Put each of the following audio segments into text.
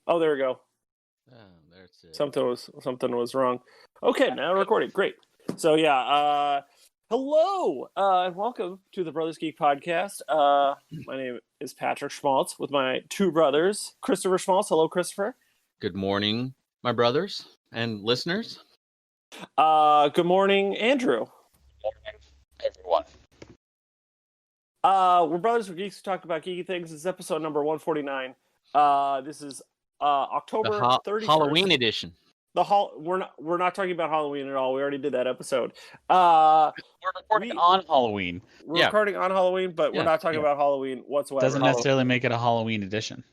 Oh, there we go. Oh, that's it. Something was wrong. Okay, now recording. Great. So yeah, hello and welcome to the Brothers Geek Podcast. My name is Patrick Schmaltz with my two brothers, Christopher Schmaltz. Hello, Christopher. Good morning, my brothers and listeners. Good morning, Andrew. Good morning, everyone. We're Brothers for Geeks. We talk about geeky things. This is episode number 149. This is October 31st. Halloween edition. We're not talking about Halloween at all. We already did that episode. We're recording on Halloween. We're recording on Halloween, but we're not talking about Halloween whatsoever. Doesn't necessarily make it a Halloween edition.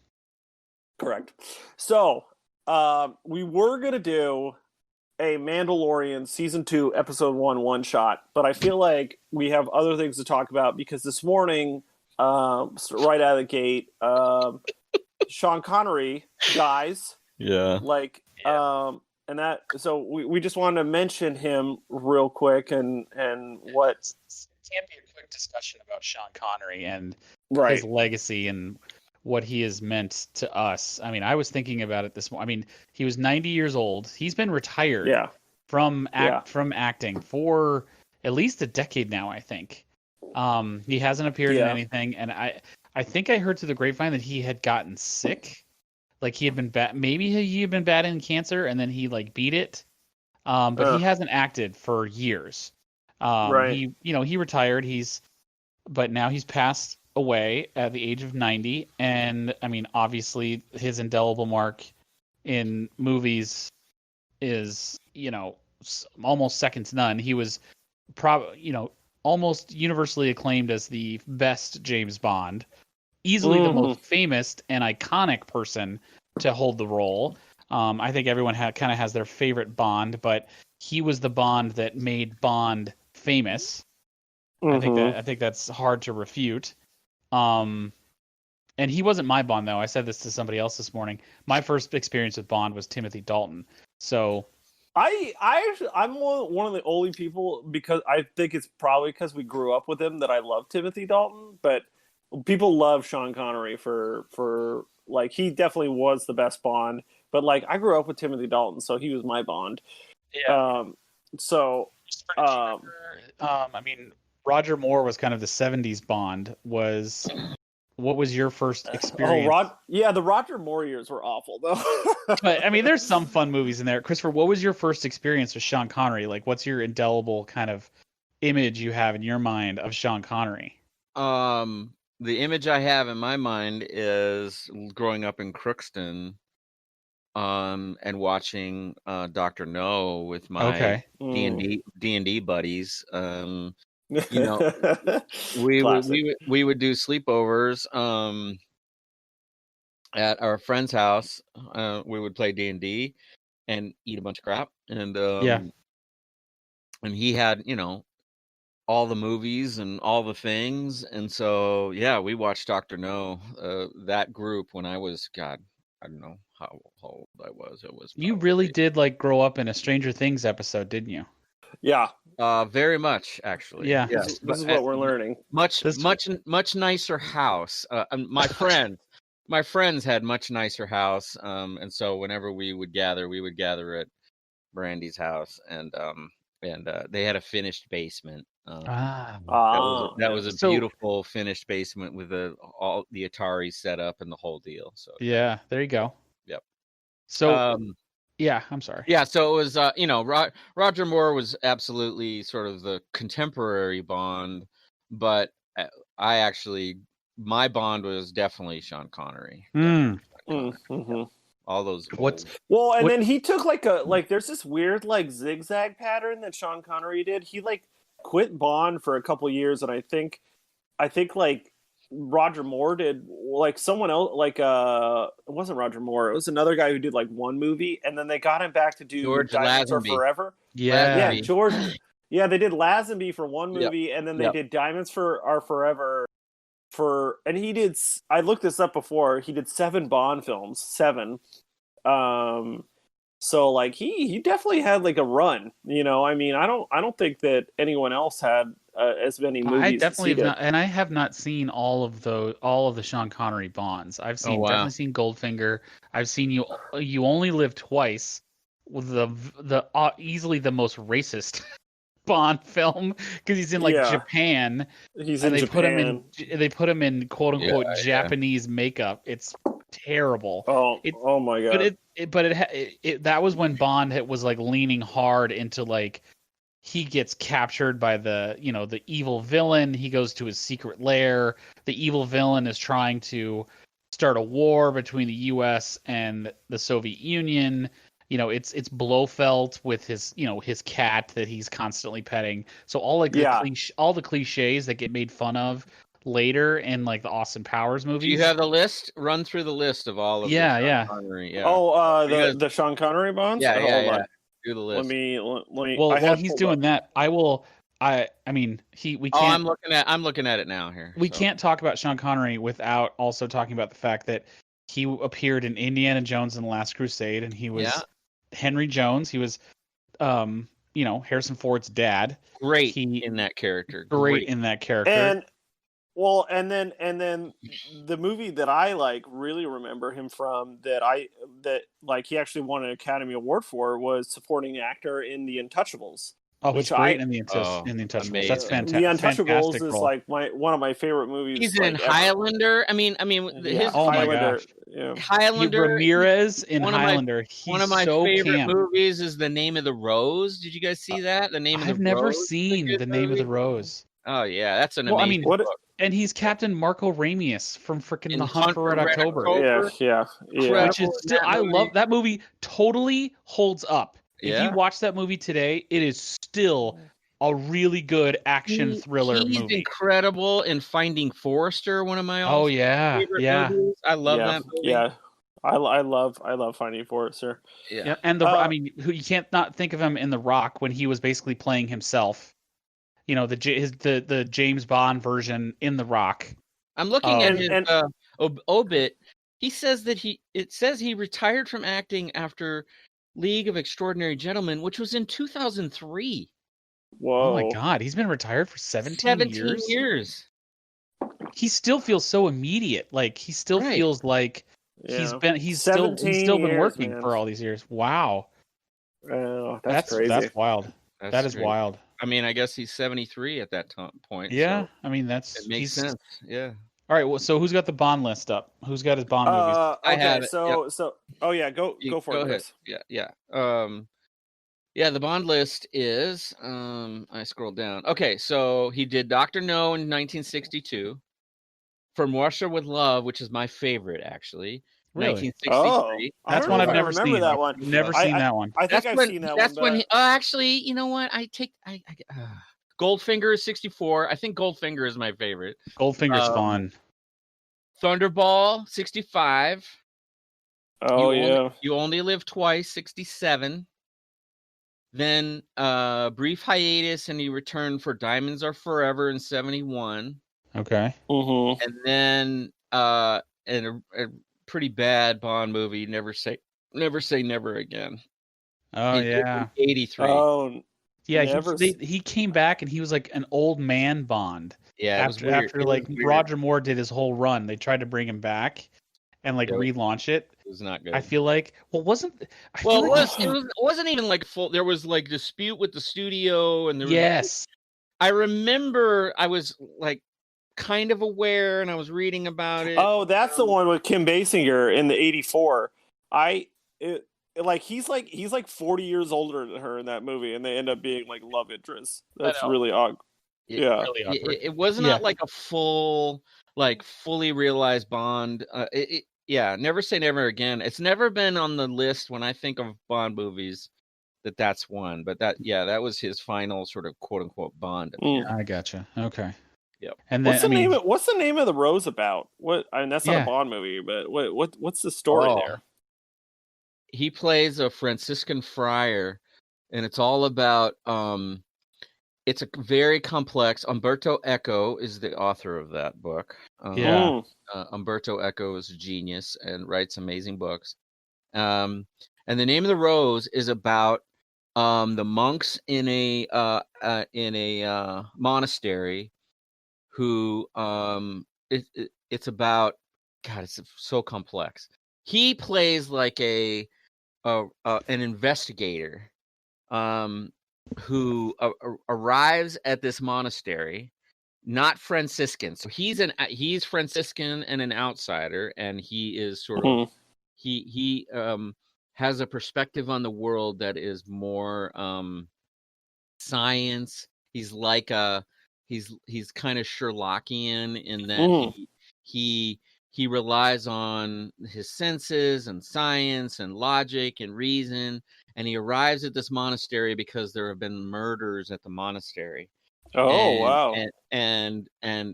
Correct. So, we were going to do a Mandalorian Season 2, Episode 1 shot, but I feel like we have other things to talk about because this morning, right out of the gate, Sean Connery dies. Yeah. And that, so we just wanted to mention him real quick and what. It can't be a quick discussion about Sean Connery and Right. his legacy and what he has meant to us. I mean, I was thinking about it this morning. I mean, he was 90 years old. He's been retired from acting for at least a decade now, I think. He hasn't appeared in anything, and I think I heard through the grapevine that he had gotten sick. Like he had been maybe he had been battling cancer and then he like beat it. But he hasn't acted for years. Right. He retired. But now he's passed away at the age of 90, and I mean, obviously his indelible mark in movies is, almost second to none. He was almost universally acclaimed as the best James Bond, easily the most famous and iconic person to hold the role. I think everyone kind of has their favorite Bond, but he was the Bond that made Bond famous. I think that's hard to refute. And he wasn't my Bond, though. I said this to somebody else this morning. My first experience with Bond was Timothy Dalton. So I'm one of the only people, because I think it's probably because we grew up with him, that I love Timothy Dalton. But people love Sean Connery for like, he definitely was the best Bond. But like, I grew up with Timothy Dalton, so he was my Bond. Yeah. I mean, Roger Moore was kind of the 70s Bond. What was your first experience? The Roger Moore years were awful, though. But I mean, there's some fun movies in there. Christopher, what was your first experience with Sean Connery? Like, what's your indelible kind of image you have in your mind of Sean Connery? The image I have in my mind is growing up in Crookston, and watching Dr. No with my D&D buddies. We would do sleepovers at our friend's house. We would play D&D and eat a bunch of crap, and he had all the movies and all the things, and so we watched Dr. No, that group, when I was, I don't know how old I was. It was you really did like grow up in a Stranger Things episode, didn't you? Yeah. Very much, actually. Yeah. This is what we're learning. Much nicer house. My friends had much nicer house. And so whenever we would gather at Brandy's house, and they had a finished basement. That was a beautiful finished basement with all the Atari set up and the whole deal. So yeah, there you go. Yep. So I'm sorry. Yeah, so it was, Roger Moore was absolutely sort of the contemporary Bond, but my Bond was definitely Sean Connery. All those. Then he took there's this weird like zigzag pattern that Sean Connery did. He like quit Bond for a couple years, and I think like Roger Moore did, like someone else, like it wasn't Roger Moore, it was another guy who did like one movie, and then they got him back to do Diamonds Are Forever. George. Yeah, they did Lazenby for one movie, and then they did Diamonds Are Forever and he did, I looked this up before, he did 7 Bond films, 7. So like he definitely had like a run. I mean, I don't think that anyone else had as many movies. I definitely as he have did. not, and I have not seen all of the Sean Connery Bonds. I've definitely seen Goldfinger. I've seen You Only Live Twice, with the easily the most racist Bond film, because he's in Japan. He's in Japan. They put him in quote unquote Japanese makeup. It's terrible. Oh my god! But that was when Bond was like leaning hard into like, he gets captured by the evil villain. He goes to his secret lair. The evil villain is trying to start a war between the U.S. and the Soviet Union. It's Blofeld with his his cat that he's constantly petting. So all the cliches that get made fun of later in like the Austin Powers movies. Do you have the list? Run through the list of all of Sean Connery. Yeah. Oh, the Sean Connery Bonds. Yeah. Do the list. Let me. Well, while he's doing that, I will. I mean, we can't. I'm looking at it now here. We can't talk about Sean Connery without also talking about the fact that he appeared in Indiana Jones and the Last Crusade, and he was Henry Jones. He was, Harrison Ford's dad. Great in that character. Great in that character. And then the movie that I like really remember him from that he actually won an Academy Award for was supporting actor in The Untouchables. Oh, he's great in the Untouchables. Amazing. That's fantastic. The Untouchables is like one of my favorite movies. He's in Highlander. Highlander. Yeah. Highlander. Ramirez in Highlander. One of my favorite movies is The Name of the Rose. Did you guys see that? I've never seen The Name of the Rose. Oh yeah, that's an amazing book. And he's Captain Marko Ramius from freaking The Hunt for Red October. Yeah. Which is still, I love that movie. Totally holds up. If you watch that movie today, it is still a really good action thriller movie. He's incredible in Finding Forrester, one of my favorite movies. I love that movie. Yeah. I love Finding Forrester. Yeah. And you can't not think of him in The Rock when he was basically playing himself. The James Bond version in The Rock. I'm looking at his obit. He says that he retired from acting after League of Extraordinary Gentlemen, which was in 2003. Whoa! Oh my God, he's been retired for 17 years. He still feels so immediate. Like he still feels like he's still been working for all these years. Wow. Oh, that's crazy. That's wild. That is wild. I mean, I guess he's 73 at that point. Yeah, so I mean it makes sense. Yeah. All right. Well, so who's got the Bond list up? Who's got his Bond movies? I have it. Go for it. Ahead. Yeah. The Bond list is. I scrolled down. Okay, so he did Dr. No in 1962. From Russia with Love, which is my favorite, actually. Really? 1963. That's one I've never seen. That one. Never seen that one. I think I've seen that one. That's when. Actually, you know what? Goldfinger is 64. I think Goldfinger is my favorite. Goldfinger's fun. Thunderball 65. Oh, You Only Live Twice 67. Then brief hiatus, and he returned for Diamonds Are Forever in 71. Okay. Mm-hmm. And then in a pretty bad Bond movie, Never Say Never Again. Oh, yeah. 83. Oh, yeah. He came back and he was like an old man Bond. Yeah. After like Roger Moore did his whole run, they tried to bring him back and like relaunch it. It was not good. I feel like, it wasn't even like full. There was like dispute with the studio, and there was, yes. I remember I was like kind of aware, and I was reading about it. Oh, that's the one with Kim Basinger in the 84. He's like 40 years older than her in that movie, and they end up being like love interests. That's really odd. It was not like a fully realized Bond. Never Say Never Again. It's never been on the list when I think of Bond movies. That's one, but that was his final sort of quote unquote Bond. I gotcha. Okay. Yep. And then what's the name of the Rose about? What? I mean, that's not a Bond movie, but what's the story there? He plays a Franciscan friar, and it's all about. It's a very complex. Umberto Eco is the author of that book. Umberto Eco is a genius and writes amazing books. And And the name of the rose is about the monks in a monastery who it's about, God, it's so complex. He plays like an investigator who arrives at this monastery, not Franciscan. So he's Franciscan and an outsider, and he is sort of he has a perspective on the world that is more science. He's like he's kind of Sherlockian in that he relies on his senses and science and logic and reason, and he arrives at this monastery because there have been murders at the monastery. Wow. And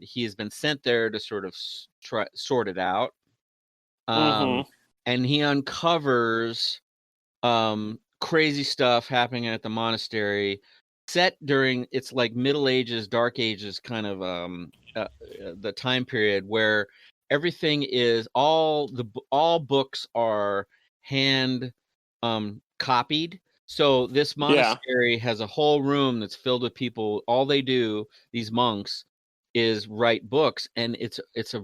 he has been sent there to sort of sort it out. And he uncovers crazy stuff happening at the monastery, set during, it's like Middle Ages, Dark Ages kind of the time period where everything is all books are hand copied. So this monastery has a whole room that's filled with people. All they do, these monks, is write books, and it's a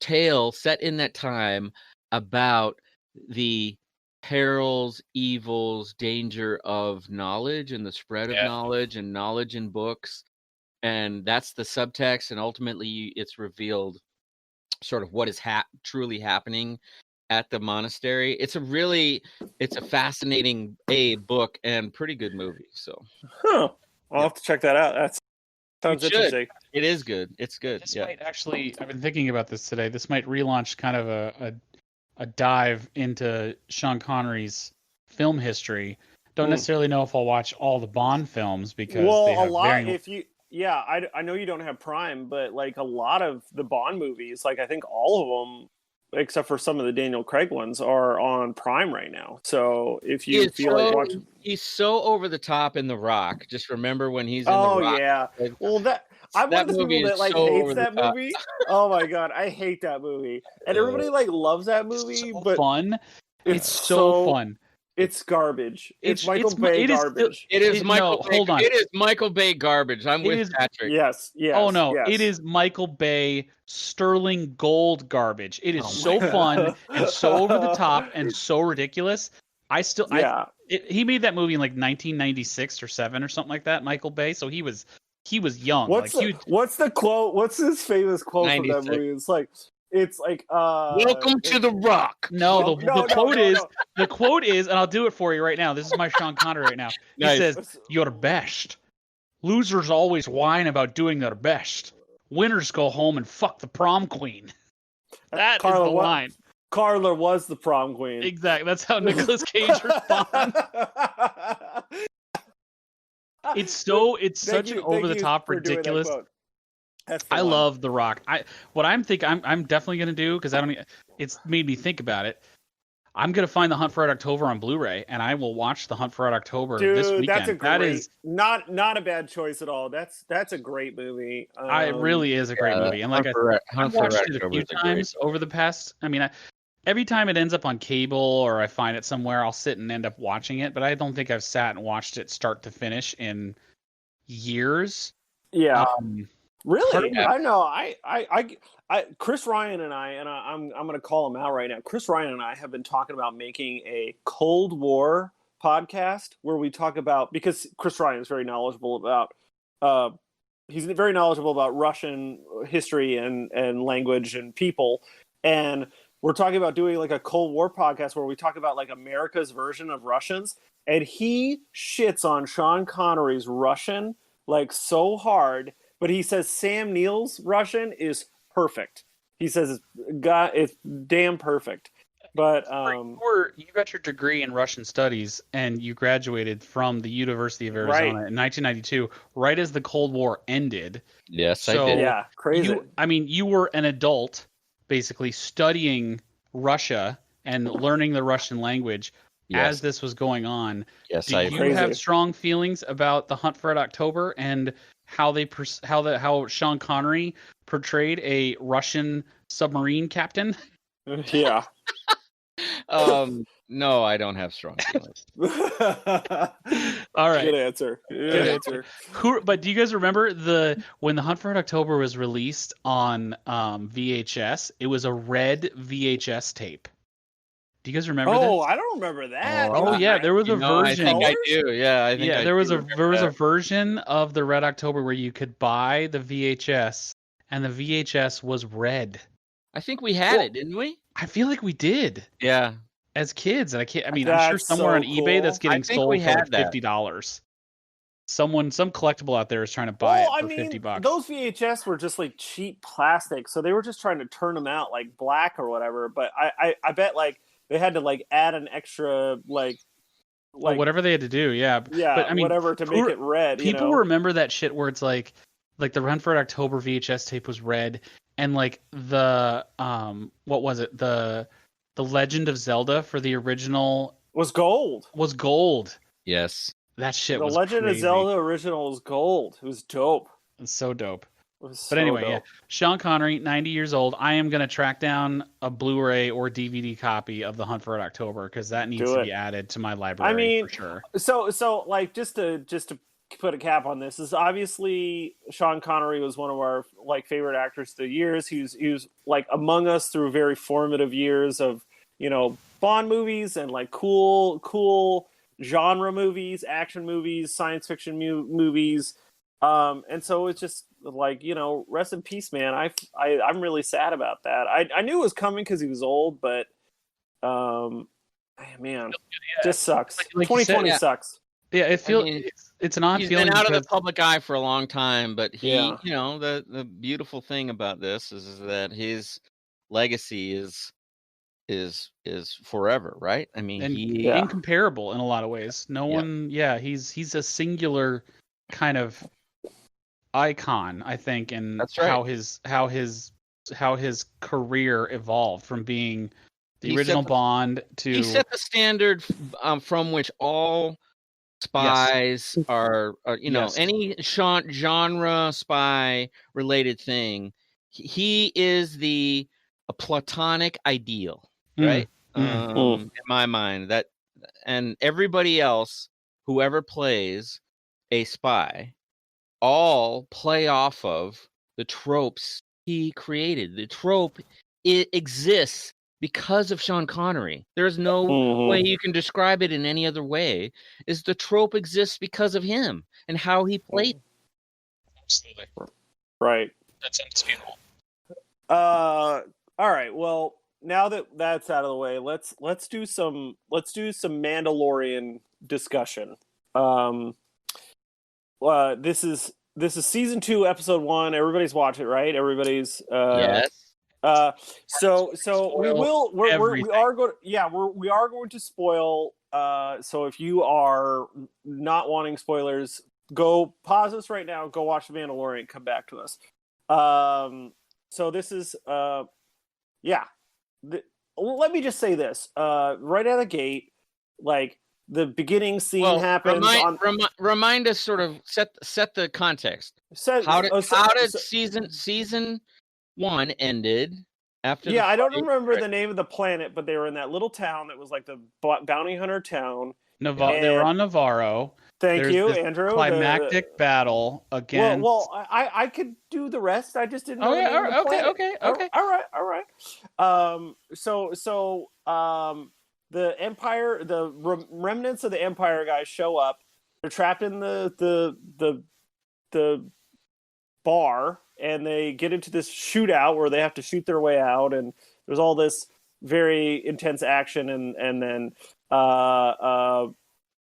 tale set in that time about the perils, evils, danger of knowledge and the spread of knowledge and knowledge in books. And that's the subtext, and ultimately it's revealed sort of what is truly happening at the monastery. It's a fascinating book and pretty good movie. So I'll have to check that out. That sounds interesting. It is good. It's good. This might actually, I've been thinking about this today. This might relaunch kind of a dive into Sean Connery's film history. Don't necessarily know if I'll watch all the Bond films because they have I know you don't have Prime, but like a lot of the Bond movies, like I think all of them, except for some of the Daniel Craig ones, are on Prime right now. So if you like watching, he's so over the top in The Rock. Just remember when he's in The Rock. Oh yeah. Well, I'm one of the people that like hates that movie. Oh my god, I hate that movie, and everybody like loves that movie. But fun. It's so fun. It's garbage. It's Michael Bay garbage. It is Michael Bay. Hold on. It is Michael Bay garbage. I'm with Patrick. Yes. Oh no, it is Michael Bay sterling gold garbage. It is so fun and so over the top and so ridiculous. He made that movie in like 1996 or 7 or something like that. Michael Bay. So he was young. What's the quote? What's his famous quote 96. From that movie? It's like welcome to The Rock. The quote is, and I'll do it for you right now. This is my Sean Connery right now. He says, "You're best. Losers always whine about doing their best. Winners go home and fuck the prom queen." That is the line. Carla was the prom queen. Exactly. That's how Nicolas Cage responds. It's such an over the top ridiculous. I love The Rock. I'm definitely going to do, because it's made me think about it. I'm going to find The Hunt for Red October on Blu-ray, and I will watch The Hunt for Red October this weekend. That is not a bad choice at all. That's a great movie. It really is a great movie. And like I've watched it a few times over the past. I mean, every time it ends up on cable or I find it somewhere, I'll sit and end up watching it. But I don't think I've sat and watched it start to finish in years. Yeah. Really? I know. I Chris Ryan and I'm going to call him out right now. Chris Ryan and I have been talking about making a Cold War podcast where we talk about, because Chris Ryan is very knowledgeable about Russian history and language and people, and we're talking about doing like a Cold War podcast where we talk about like America's version of Russians, and he shits on Sean Connery's Russian like so hard. But he says Sam Neill's Russian is perfect. He says it's damn perfect. But you got your degree in Russian studies and you graduated from the University of Arizona in 1992, right as the Cold War ended. Yes, I did. Yeah, crazy. You were an adult basically studying Russia and learning the Russian language as this was going on. Yes, Do you have strong feelings about The Hunt for Red October and how Sean Connery portrayed a Russian submarine captain? Yeah. No, I don't have strong feelings. All right. Good answer. Good answer. But do you guys remember when the Hunt for Red October was released on VHS? It was a red VHS tape. Do you guys remember this? Oh, I don't remember that. Oh yeah, there was a version. I think I do. Yeah, I think there was a version of the Red October where you could buy the VHS, and the VHS was red. I think we had it, didn't we? I feel like we did. Yeah. As kids, and I'm sure somewhere on eBay that's getting sold for like $50. Some collectible out there is trying to buy it for $50. Those VHS were just like cheap plastic, so they were just trying to turn them out like black or whatever. But I bet like they had to like add an extra like whatever they had to do, yeah. But whatever to make it red. People remember that shit where it's like the Hunt for Red October VHS tape was red, and like the what was it, the Legend of Zelda for the original was gold. Yes. That shit was crazy. The Legend of Zelda original was gold. It was dope. It's so dope. Yeah. Sean Connery, 90 years old. I am going to track down a Blu-ray or DVD copy of The Hunt for Red October because that needs to be added to my library for sure. So like just to put a cap on this, is obviously Sean Connery was one of our like favorite actors of the years. He was like among us through very formative years of, Bond movies and like cool genre movies, action movies, science fiction movies. And so it's just like, rest in peace, man. I'm really sad about that. I knew it was coming because he was old, but man, just sucks. Like 2020 sucks. Yeah, it feels it's an odd feeling. He's been out of the public eye for a long time, but the beautiful thing about this is that his legacy is forever, right? I mean, incomparable in a lot of ways. No one, he's a singular kind of icon, I think, and how his career evolved from being the original Bond to he set the standard from which all spies are any genre spy related thing. He is a platonic ideal, right? In my mind, that, and everybody else, whoever plays a spy, all play off of the tropes he created. The trope, it exists because of Sean Connery. There's no way you can describe it in any other way. Is the trope exists because of him and how he played. Absolutely. Right. That's indisputable. All right. Well, now that that's out of the way, let's do some Mandalorian discussion. This is season 2, episode 1. Everybody's watched it, right? Everybody's yes. So we are going to spoil. So if you are not wanting spoilers, go pause this right now. Go watch The Mandalorian. Come back to us. So this is let me just say this right out of the gate, like the beginning scene happens. Remind us, sort of set the context. How did season 1 ended after? Yeah, I don't remember the name of the planet, but they were in that little town that was like the bounty hunter town. They were on Navarro. Thank you, Andrew. Climactic battle against. Well, I could do the rest. I just didn't know. Okay. All right. So the Empire, the remnants of the Empire guys show up. They're trapped in the bar, and they get into this shootout where they have to shoot their way out, and there's all this very intense action, and then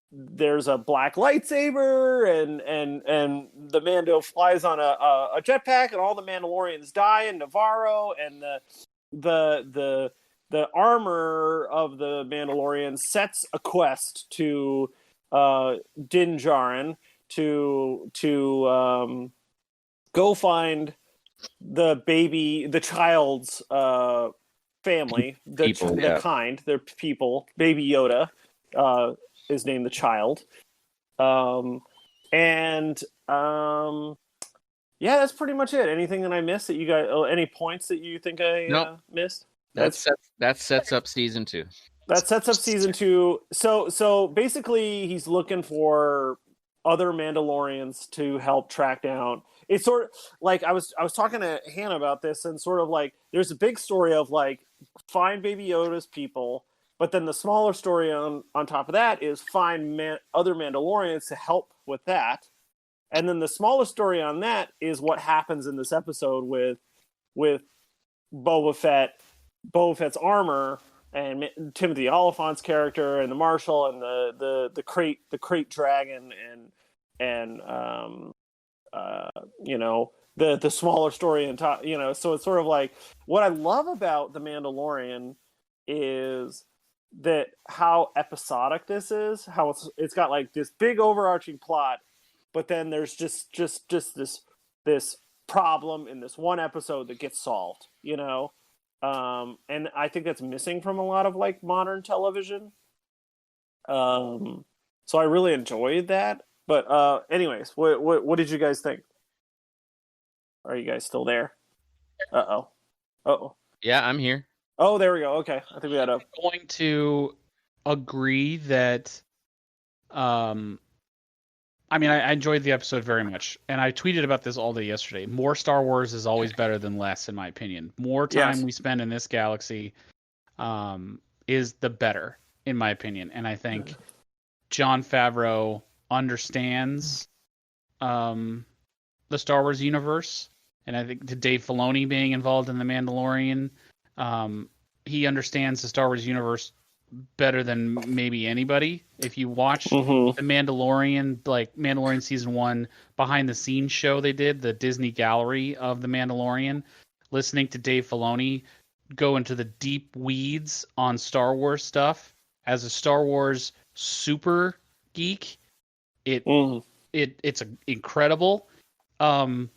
there's a black lightsaber, and the Mando flies on a jetpack, and all the Mandalorians die in Navarro, and the armor of the Mandalorian sets a quest to Din Djarin to go find the child's family, their people. Baby Yoda is named the child, that's pretty much it. Anything that I missed that you guys? Any points that you think I missed? That sets up season 2. That sets up season 2. So basically, he's looking for other Mandalorians to help track down. It's sort of like I was talking to Hannah about this, and sort of like there's a big story of like find Baby Yoda's people, but then the smaller story on top of that is find other Mandalorians to help with that, and then the smaller story on that is what happens in this episode with Boba Fett's armor. And Timothy Oliphant's character, and the Marshal, and the crate dragon, and the smaller story and top, so it's sort of like what I love about The Mandalorian is that how episodic this is, how it's got like this big overarching plot, but then there's just this problem in this one episode that gets solved, and I think that's missing from a lot of like modern television. So I really enjoyed that. But anyways, what did you guys think? Are you guys still there? Uh-oh. Yeah, I'm here. Oh, there we go. Okay. I think we had I'm going to agree that I enjoyed the episode very much, and I tweeted about this all day yesterday. More Star Wars is always better than less, in my opinion. More time we spend in this galaxy is the better, in my opinion. And I think Jon Favreau understands the Star Wars universe, and I think Dave Filoni being involved in The Mandalorian, he understands the Star Wars universe better than maybe anybody. If you watch the Mandalorian, like Mandalorian season 1 behind the scenes show they did, the Disney gallery of the Mandalorian, listening to Dave Filoni go into the deep weeds on Star Wars stuff as a Star Wars super geek, it's incredible to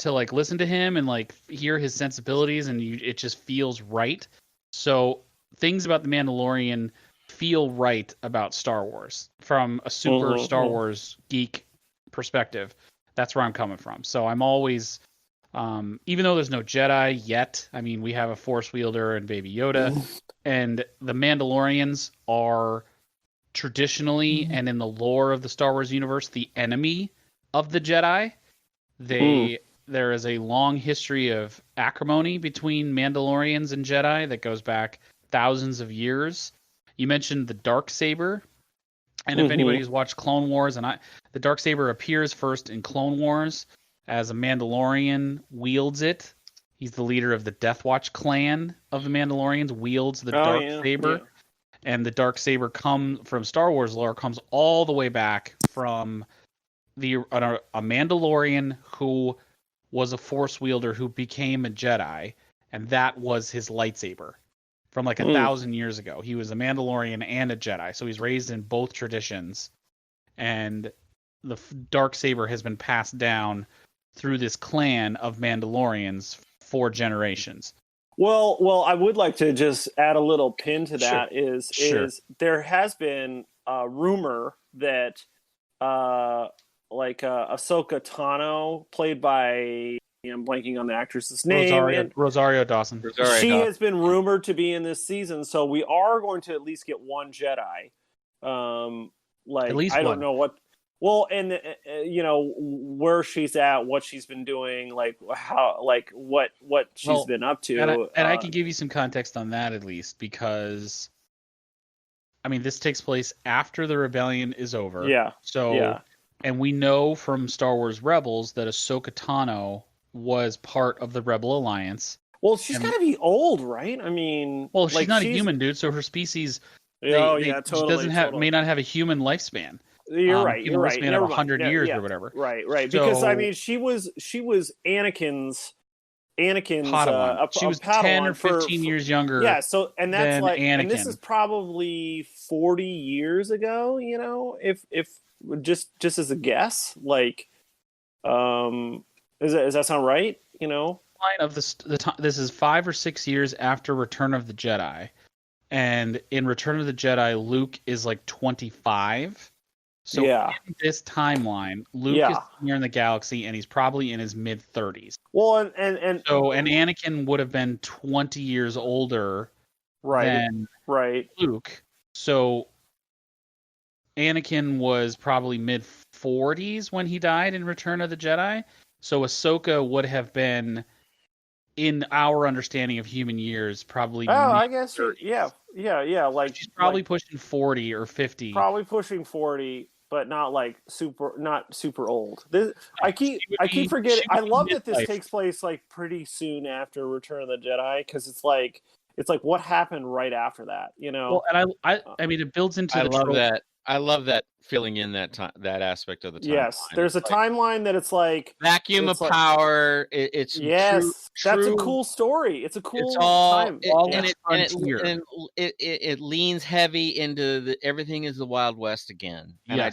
like listen to him and like hear his sensibilities, and it just feels right. So things about The Mandalorian feel right about Star Wars from a super Star Wars geek perspective. That's where I'm coming from. So I'm always, even though there's no Jedi yet, I mean, we have a Force wielder and Baby Yoda, and the Mandalorians are traditionally and in the lore of the Star Wars universe the enemy of the Jedi. There is a long history of acrimony between Mandalorians and Jedi that goes back thousands of years. You mentioned the Darksaber, and if anybody's watched Clone Wars, the Darksaber appears first in Clone Wars as a Mandalorian wields it. He's the leader of the Death Watch clan of the Mandalorians, wields the Darksaber. And the Darksaber from Star Wars lore comes all the way back from a Mandalorian who was a Force wielder who became a Jedi, and that was his lightsaber. From like 1,000 years ago. He was a Mandalorian and a Jedi, so he's raised in both traditions. And the Darksaber has been passed down through this clan of Mandalorians for generations. Well, I would like to just add a little pin to that. Is there has been a rumor that Ahsoka Tano, played by, I'm blanking on the actress's name. Rosario Dawson. She has been rumored to be in this season, so we are going to at least get one Jedi. At least I don't know what. Well, and where she's at, what she's been doing, like how, like what she's been up to. And I can give you some context on that at least, because I mean this takes place after the rebellion is over. Yeah. So and we know from Star Wars Rebels that Ahsoka Tano was part of the Rebel Alliance. Well, she's got to be old, right? I mean, well, she's not a human, dude. So her species, totally. May not have a human lifespan. You're right. You're right. Lifespan of 100 years or whatever. Right. Because I mean, she was Anakin's Padawan. She was Padawan 10 or 15 years younger. Yeah. So and that's like, Anakin. And this is probably 40 years ago. If just as a guess, like, does that sound right? Line of this is 5 or 6 years after Return of the Jedi, and in Return of the Jedi, Luke is like 25. So in this timeline, Luke is here in the galaxy, and he's probably in his mid-30s. Well, and Anakin would have been 20 years older than Luke. So Anakin was probably mid-40s when he died in Return of the Jedi. So Ahsoka would have been, in our understanding of human years, probably. Oh, I guess yeah. Like she's probably pushing 40 or 50. Probably pushing 40, but not super old. I keep forgetting. I love that this takes place like pretty soon after Return of the Jedi, because it's like what happened right after that, you know? Well, and I mean, it builds into. I love that filling in that aspect of the timeline. Yes, there's a timeline that it's like vacuum of power. It's yes, that's a cool story. It's a cool time. It leans heavy into everything is the Wild West again. And I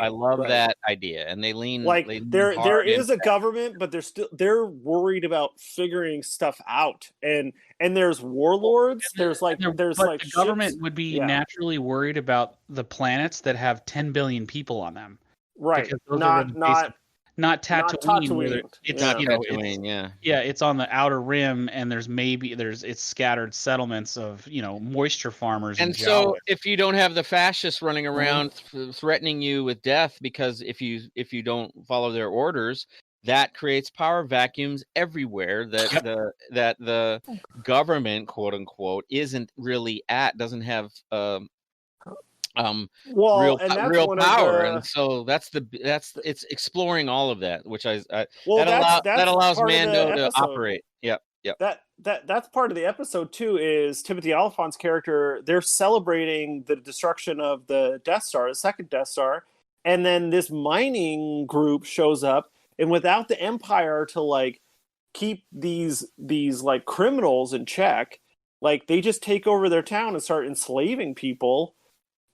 love that idea. And they lean like there is a government, but they're worried about figuring stuff out. And there's warlords. The government would be naturally worried about the planets that have 10 billion people on them. Right. Not Tatooine. It's Tatooine, it's on the outer rim, and it's scattered settlements of moisture farmers. And so if you don't have the fascists running around threatening you with death because if you don't follow their orders, that creates power vacuums everywhere that the government, quote unquote, isn't really doesn't have real power, and so it's exploring all of that, which that allows Mando to operate. Yep. That's part of the episode too. Is Timothy Olyphant's character? They're celebrating the destruction of the Death Star, the second Death Star, and then this mining group shows up. And without the Empire to like keep these like criminals in check, like they just take over their town and start enslaving people.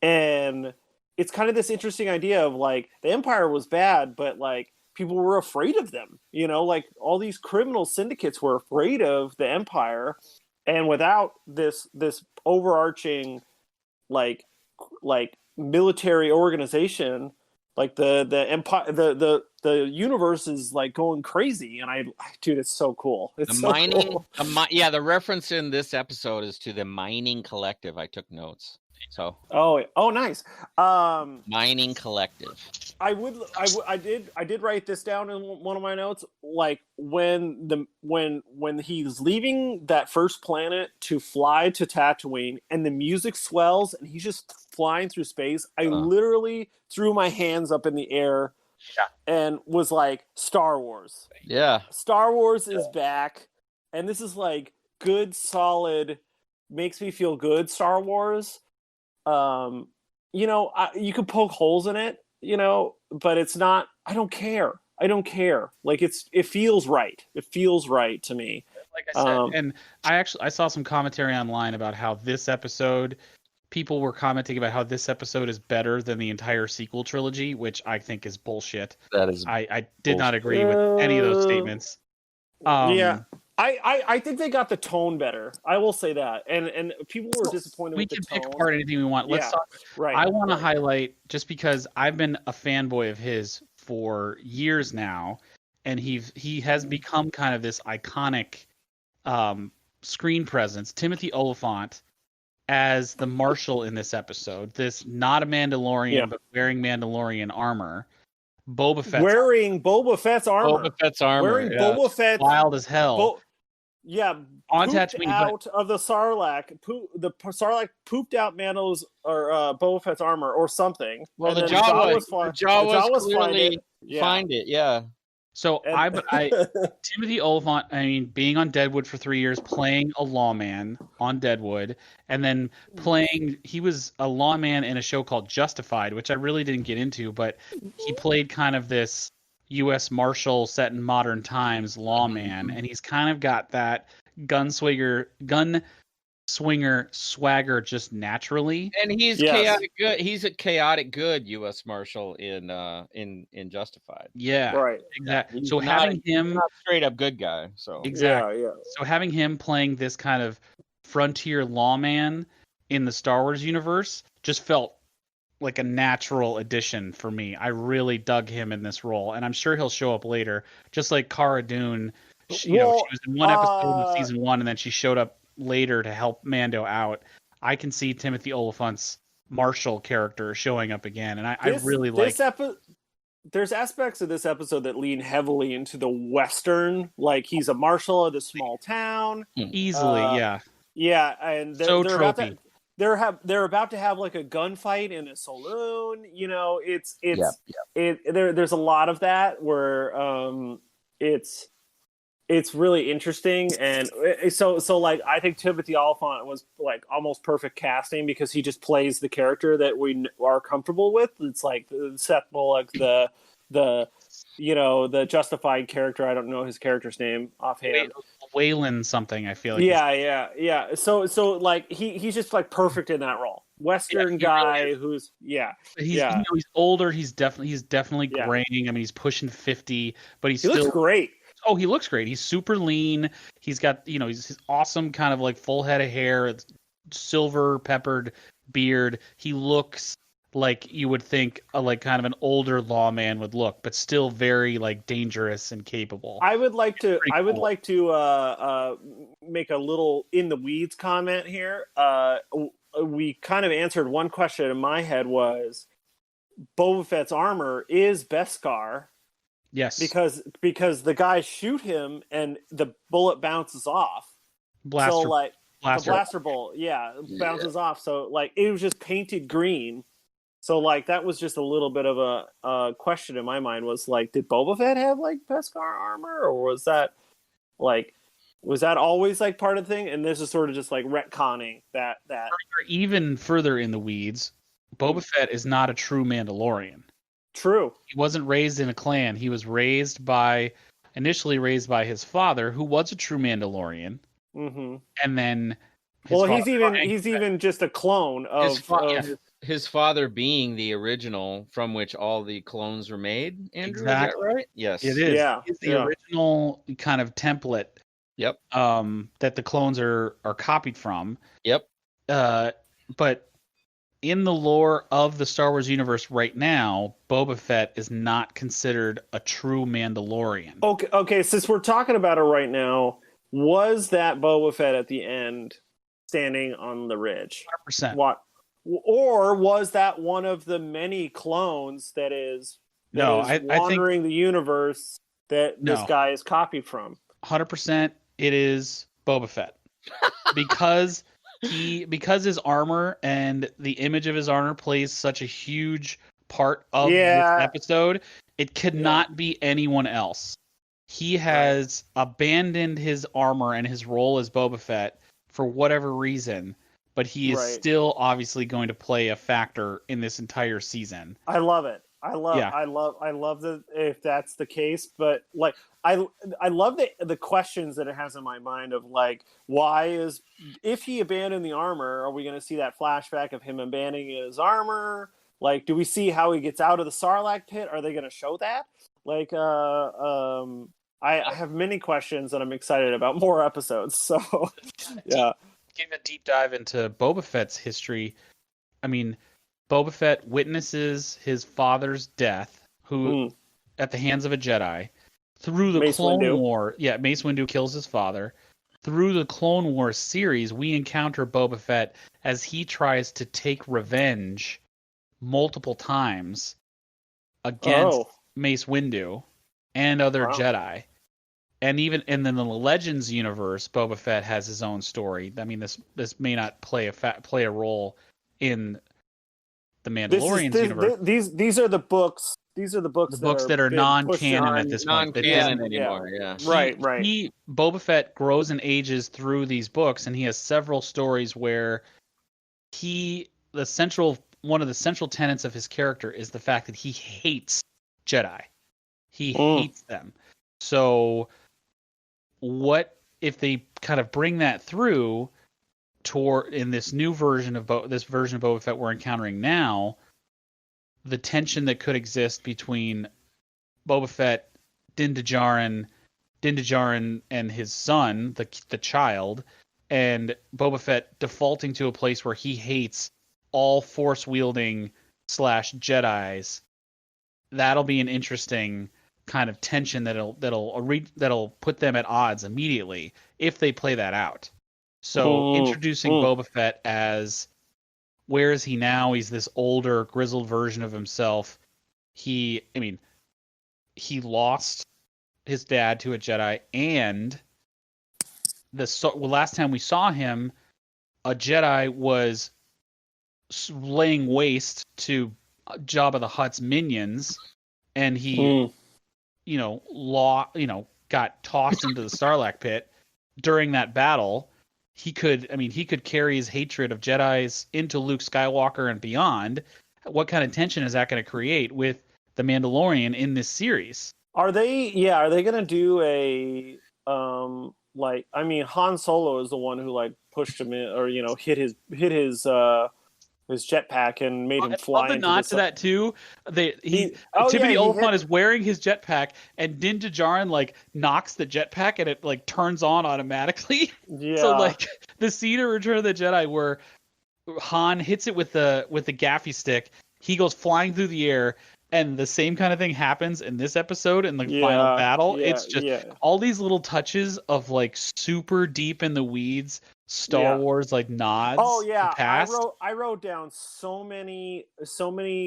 And it's kind of this interesting idea of like the Empire was bad, but like people were afraid of them. Like all these criminal syndicates were afraid of the Empire, and without this overarching like military organization. Like the empire, the universe is like going crazy, and dude, it's so cool. It's cool. The reference in this episode is to the mining collective. I took notes. So. Oh, nice. Mining collective. I did write this down in one of my notes. Like when he's leaving that first planet to fly to Tatooine, and the music swells, and he's just flying through space. I literally threw my hands up in the air and was like, Star Wars. Yeah. Star Wars is back, and this is like good, solid, makes me feel good Star Wars. You could poke holes in it, but it's not. I don't care. Like it feels right. It feels right to me. Like I said, and I saw some commentary online about how this episode, people were commenting about how this episode is better than the entire sequel trilogy, which I think is bullshit. That is. I did not agree with any of those statements. I think they got the tone better. I will say that, and people were disappointed. We can pick apart anything we want. Let's talk. Right. I want to highlight, just because I've been a fanboy of his for years now, and he has become kind of this iconic screen presence. Timothy Olyphant as the Marshal in this episode. This not a Mandalorian, but wearing Mandalorian armor. Boba Fett wearing Boba Fett's armor. Wearing Boba Fett, wild as hell. On Tatooine, out of the Sarlacc. The Sarlacc pooped out Mando's or Boba Fett's armor or something. Well, the Jawas clearly find it. Yeah. So Timothy Olyphant, being on Deadwood for 3 years, playing a lawman on Deadwood, and then he was a lawman in a show called Justified, which I really didn't get into, but he played kind of this U.S. Marshal set in modern times lawman, and he's kind of got that gunswinger swagger just naturally. And he's chaotic good. He's a chaotic good U.S. Marshal in Justified. Yeah, right. Exactly. So having him not straight up good guy. So exactly. Yeah. So having him playing this kind of frontier lawman in the Star Wars universe just felt like a natural addition for me. I really dug him in this role, and I'm sure he'll show up later, just like Cara Dune. She was in one episode of season 1, and then she showed up later to help Mando out, I can see Timothy Oliphant's Marshall character showing up again, and I really like. There's aspects of this episode that lean heavily into the Western, like he's a marshal of the small town. Easily, yeah. Yeah, and they're tropey. They're about to have like a gunfight in a saloon. You know, there's a lot of that where it's really interesting, and so like I think Timothy Oliphant was like almost perfect casting because he just plays the character that we are comfortable with. It's like Seth Bullock, the justified character. I don't know his character's name offhand. Wayland something. I feel like. Yeah. So like he's just like perfect in that role. Western guy really who's he's older. He's definitely graying. I mean, he's pushing 50, but he still looks great. Oh, he looks great. He's super lean. He's got, he's his awesome kind of like full head of hair, silver peppered beard. He looks like you would think like kind of an older lawman would look, but still very like dangerous and capable. I would like to make a little in the weeds comment here. We kind of answered one question in my head was Boba Fett's armor is Beskar. Yes, because the guys shoot him and the bullet bounces off. Blaster bolt, bounces off. So like it was just painted green. So like that was just a little bit of a question in my mind was like, did Boba Fett have like Beskar armor, or was that always like part of the thing? And this is sort of just like retconning that. Even further in the weeds, Boba Fett is not a true Mandalorian. True. He wasn't raised in a clan. He was initially raised by his father, who was a true Mandalorian. Mm-hmm. And then, he's even just a clone of his father being the original from which all the clones were made. Andrew, exactly. Is that right? Yes, it is. Yeah, it's the original kind of template. Yep. That the clones are copied from. Yep. But in the lore of the Star Wars universe right now, Boba Fett is not considered a true Mandalorian. Okay. Since we're talking about it right now, was that Boba Fett at the end standing on the ridge? 100%. What? Or was that one of the many clones that is wandering the universe that this guy is copied from? 100%. It is Boba Fett because his armor and the image of his armor plays such a huge part of this episode. It could not be anyone else. He has abandoned his armor and his role as Boba Fett for whatever reason, but he is still obviously going to play a factor in this entire season. I love it. I love that if that's the case, but like I love the questions that it has in my mind of like, if he abandoned the armor, are we going to see that flashback of him abandoning his armor? Like, do we see how he gets out of the Sarlacc pit? Are they going to show that? Like, I have many questions and I'm excited about more episodes. So, yeah. Give a deep dive into Boba Fett's history. I mean, Boba Fett witnesses his father's death, at the hands of a Jedi, through the Clone War. Yeah, Mace Windu kills his father. Through the Clone Wars series, we encounter Boba Fett as he tries to take revenge multiple times against Mace Windu and other Jedi. And even in the Legends universe, Boba Fett has his own story. I mean, this may not play a role in the Mandalorian universe. These are the books. These are the books that are non-canon at this point. Non-canon anymore. Yeah. Right. Boba Fett grows and ages through these books, and he has several stories where one of the central tenets of his character is the fact that he hates Jedi. He hates them. So, what if they kind of bring that through in this new version of Boba Fett we're encountering now? The tension that could exist between Boba Fett, Din Djarin and his son, the child, and Boba Fett defaulting to a place where he hates all Force wielding / Jedis. That'll be an interesting kind of tension that'll put them at odds immediately if they play that out. So introducing Boba Fett as, where is he now? He's this older, grizzled version of himself. He lost his dad to a Jedi, and last time we saw him, a Jedi was laying waste to Jabba the Hutt's minions, and he, got tossed into the Sarlacc pit. During that battle, he could carry his hatred of Jedis into Luke Skywalker and beyond. What kind of tension is that going to create with the Mandalorian in this series? Are they going to do a Han Solo is the one who like pushed him in, or hit his jetpack and made him fly. I love the nod to that too. Timothy Olyphant is wearing his jetpack, and Din Djarin like knocks the jetpack, and it like turns on automatically. Yeah. So like the scene in Return of the Jedi where Han hits it with the gaffy stick, he goes flying through the air, and the same kind of thing happens in this episode in the final battle. It's just all these little touches of like super deep in the weeds Star Wars like nods. Oh yeah, past. I wrote down so many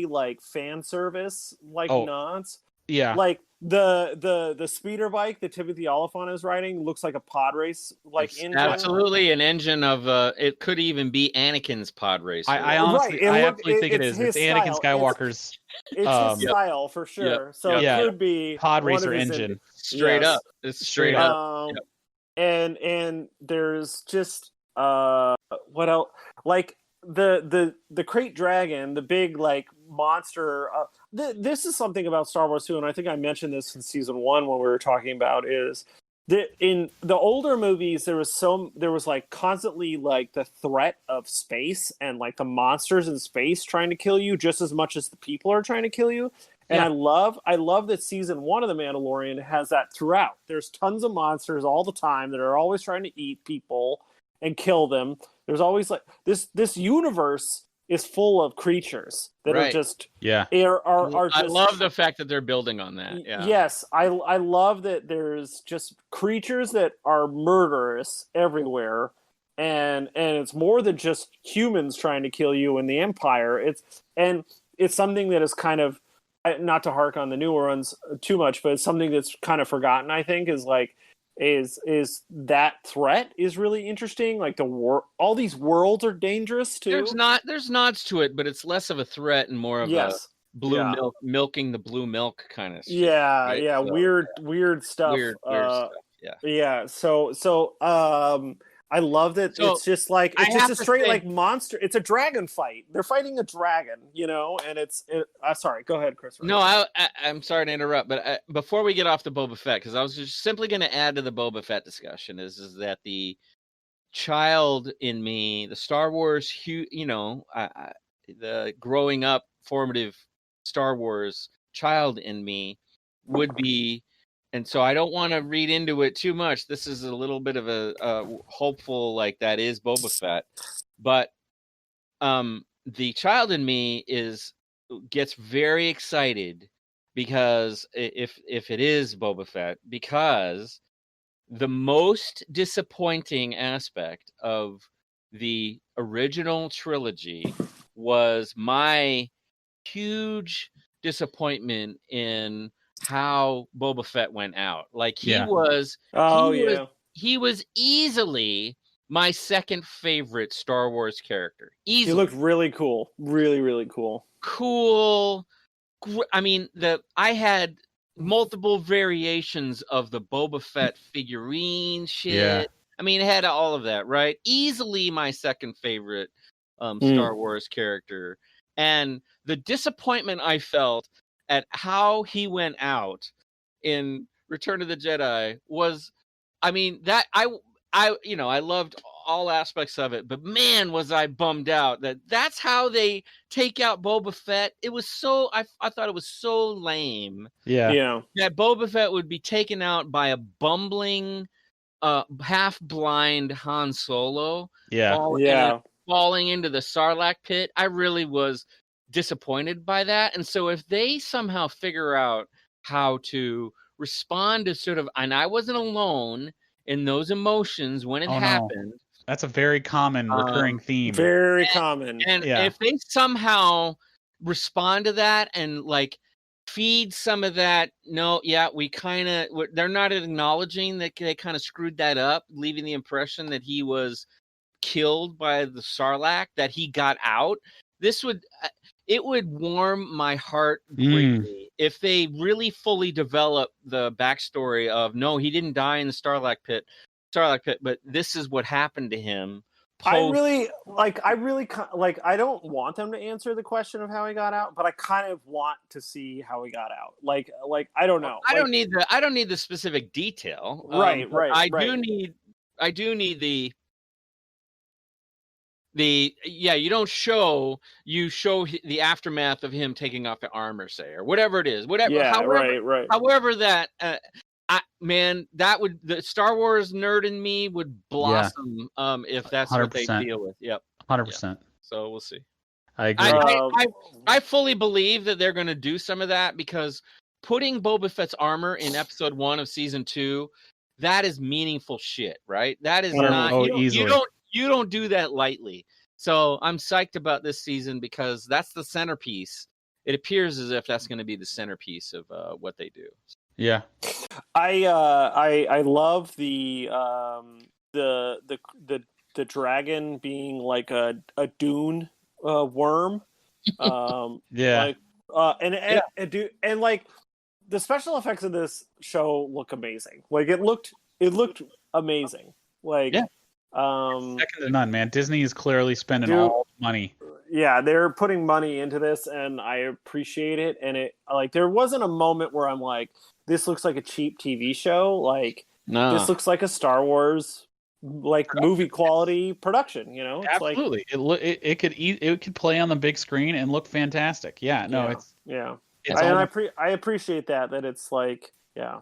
like fan service like nods. Yeah, like the speeder bike that Timothy Olyphant is riding looks like a pod race engine. Absolutely, an engine of it could even be Anakin's pod race. I honestly think it is. It's Anakin Skywalker's. It's his style for sure. So it could be pod racer engine. Straight up. It's straight up. And there's just what else? Like the crate dragon, the big like monster. This is something about Star Wars too, and I think I mentioned this in season 1 when we were talking about is that in the older movies there was like constantly like the threat of space and like the monsters in space trying to kill you just as much as the people are trying to kill you. And I love that season 1 of The Mandalorian has that throughout. There's tons of monsters all the time that are always trying to eat people and kill them. There's always like this universe is full of creatures that are just are just, I love the fact that they're building on that. Yeah. Yes, I love that there's just creatures that are murderous everywhere, and it's more than just humans trying to kill you in the Empire. It's something that is kind of, not to hark on the newer ones too much, but it's something that's kind of forgotten, I think, is like is that threat is really interesting. Like all these worlds are dangerous too. There's nods to it, but it's less of a threat and more of a blue milk, milking the blue milk kind of shit, right? So, weird stuff. Weird stuff. Yeah. So I love that. So it's just like a straight like monster. It's a dragon fight. They're fighting a dragon, and sorry, go ahead, Chris. No, I'm sorry to interrupt, but before we get off the Boba Fett, because I was just simply going to add to the Boba Fett discussion is that the child in me, the Star Wars, the growing up formative Star Wars child in me would be. And so I don't want to read into it too much. This is a little bit of a hopeful, like that is Boba Fett. But the child in me gets very excited because if it is Boba Fett, because the most disappointing aspect of the original trilogy was my huge disappointment in how Boba Fett went out. Like he was easily my second favorite Star Wars character. Easily. He looked really cool. Really, really cool. Cool. I mean, I had multiple variations of the Boba Fett figurine shit. Yeah. I mean, it had all of that, right? Easily my second favorite Star Wars character. And the disappointment I felt at how he went out in Return of the Jedi was, I mean, that I loved all aspects of it, but man, was I bummed out that's how they take out Boba Fett. It was so, I thought it was so lame. Yeah. That Boba Fett would be taken out by a bumbling, half-blind Han Solo. Falling into the Sarlacc pit. I really was disappointed by that. And so if they somehow figure out how to respond to sort of, and I wasn't alone in those emotions when it happened, That's a very common recurring theme. Very common. And if they somehow respond to that and like feed some of that, they're not acknowledging that they kind of screwed that up, leaving the impression that he was killed by the Sarlacc, that he got out. It would warm my heart greatly if they really fully develop the backstory of, no, he didn't die in the Sarlacc pit, but this is what happened to him. I don't want them to answer the question of how he got out, but I kind of want to see how he got out. Like I don't know. I don't need the specific detail. Right. I do need you show the aftermath of him taking off the armor, say, or whatever it is, however that the Star Wars nerd in me would blossom if that's 100%. What they deal with. Yep, 100%. Yeah. So we'll see. I agree. I fully believe that they're going to do some of that, because putting Boba Fett's armor in episode 1 of season 2, that is meaningful shit, right? That is not you don't do that lightly. So I'm psyched about this season because that's the centerpiece. It appears as if that's going to be the centerpiece of what they do. Yeah, I love the dragon being like a dune worm. And like the special effects of this show look amazing. Like it looked amazing. Like second to none, man. Disney is clearly spending all the money. Yeah, they're putting money into this, and I appreciate it. And it there wasn't a moment where I'm like, this looks like a cheap TV show. Like, this looks like a Star Wars movie quality production. You know, absolutely. It could play on the big screen and look fantastic. Yeah, no, I appreciate that it's like, yeah.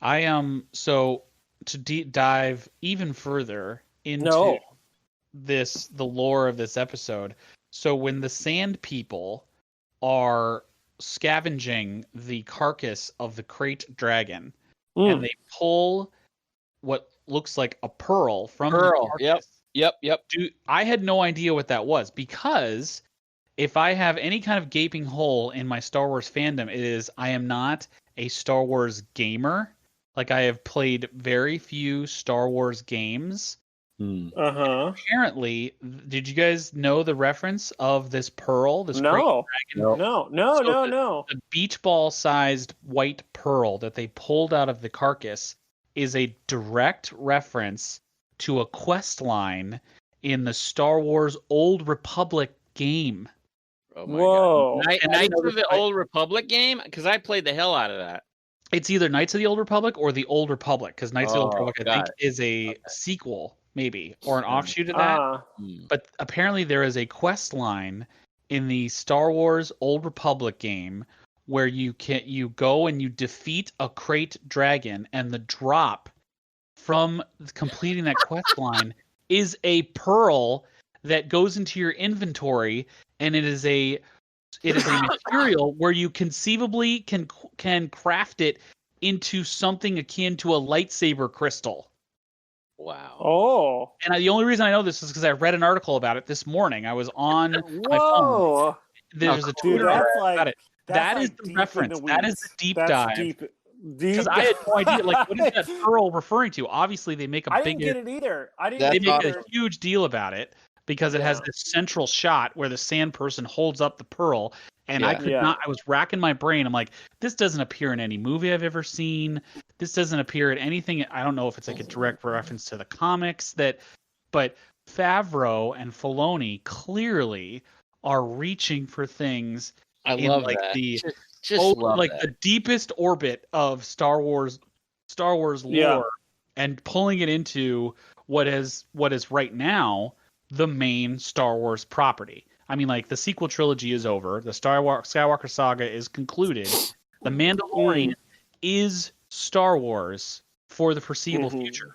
I so to deep dive even further into the lore of this episode. So when the Sand People are scavenging the carcass of the Krayt dragon, and they pull what looks like a pearl from the carcass. Yep. I had no idea what that was, because if I have any kind of gaping hole in my Star Wars fandom, it is I am not a Star Wars gamer. Like, I have played very few Star Wars games. Apparently, did you guys know the reference of this pearl? This No. The beach ball sized white pearl that they pulled out of the carcass is a direct reference to a quest line in the Star Wars Old Republic game. Oh my God. Knights of the Old Republic game? Because I played the hell out of that. It's either Knights of the Old Republic or the Old Republic, because Knights of the Old Republic, I think, is a sequel, maybe, or an offshoot of that. But apparently there is a quest line in the Star Wars Old Republic game where you go and you defeat a Krayt dragon, and the drop from completing that quest line is a pearl that goes into your inventory, and it is a material where you conceivably can craft it into something akin to a lightsaber crystal. Wow. Oh. And the only reason I know this is because I read an article about it this morning. I was on my phone. There's a Twitter article about it. That is the reference. That is the deep dive. Because I had no idea. Like, what is that pearl referring to? Obviously, they make I didn't get it either. They make a huge deal about it, because it has this central shot where the sand person holds up the pearl, and I could not. I was racking my brain. I'm like, this doesn't appear in any movie I've ever seen. This doesn't appear in anything. I don't know if it's like a direct reference to the comics but Favreau and Filoni clearly are reaching for things. I love that. The deepest orbit of Star Wars lore, and pulling it into what is right now the main Star Wars property. I mean, like, the sequel trilogy is over. The Skywalker saga is concluded. The Mandalorian is Star Wars for the foreseeable future.